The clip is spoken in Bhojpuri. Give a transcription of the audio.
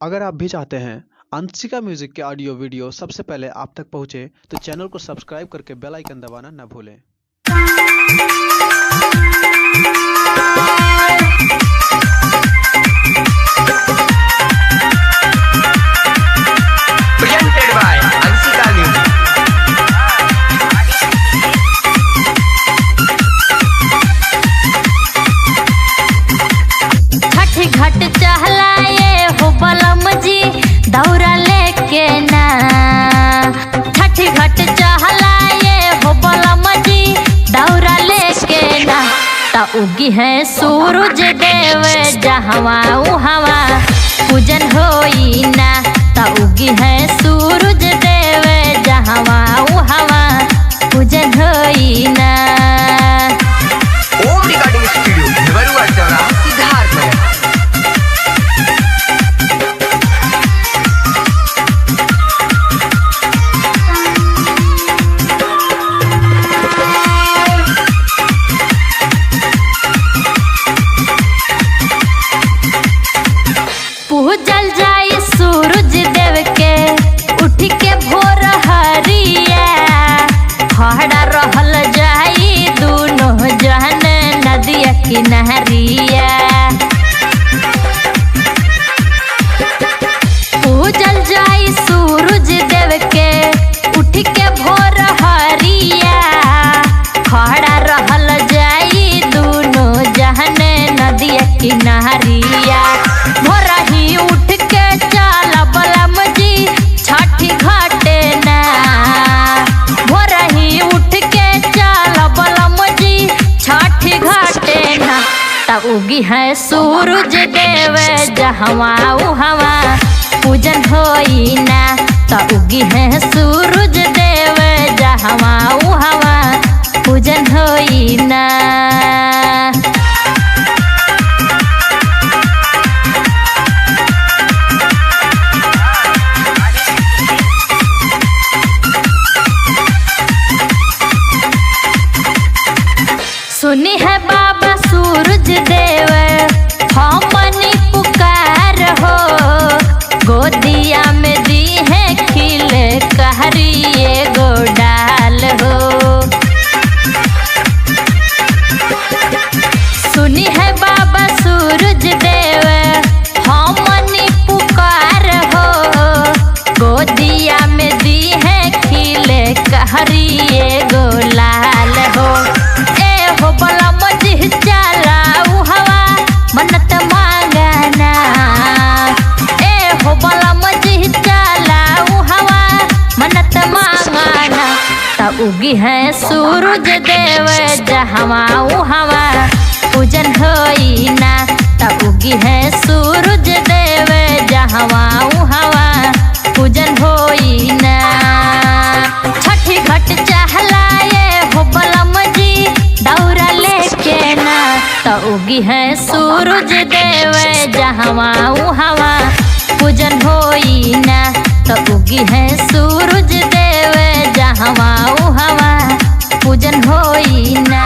अगर आप भी चाहते हैं अंशिका म्यूजिक के ऑडियो वीडियो सबसे पहले आप तक पहुंचे तो चैनल को सब्सक्राइब करके बेल आइकन दबाना न भूलें। Presented by Anshika music. Chhath घाट चहलाए हो बलम जी दौरा लेके ना। छठ घाट चहलाए हो बलम जी दौरा लेके ना। ता उगी है सूरज देव जहवा उहवा पूजन होई ना। ता उगी है सूरज देव जहवा उहवा पूजन होई ना। ओम रिकॉर्डिंग स्टूडियो देवरुआ चौराहा सिद्धार्थनगर। पूजल जाई सूरज देव के उठ के भोर हरिया। खड़ा रहल जाई दोनों जहन नदिया किनारिया। पूजल जाई सूरज देव के उठ के भोर हरिया। खड़ा रहल जाई दोनों जहन नदिया किनारिया। भोरही उठ के चल बलम जी छठ घाटे ना। भोरही उठ के चल बलम जी छठ घाटे ना। ता उगी है सूरज देव जहवा उहवा पूजन होई ना। ता उगी है सूरज देव जहवा उहवा पूजन होई ना। सुनी है बाबा सूरज देव हमनी पुकार हो। गोदिया में दी है खिले कहरिए गो डाल हो। सुनी है बाबा सूरज देव हमनी पुकार हो। गोदिया में दी है खिले कहरिए गो लाल हो। हो बलम जी चला उहवा मन्नत मांगना। ए हो बलम जी चला उहवा मन्नत मांगना। ता उगी है सूरज देव जहवा उहवा पूजन होई ना। ता उगी है सूरज देव जहवा उहवा पूजन होई ना। छठ घाट चहलाए हो बलम जी दौरा लेके ना। ता उगी है सूरज देव जहवा उहवा पूजन होई ना। ता उगी है सूरज देव जहवा उहवा पूजन होई ना।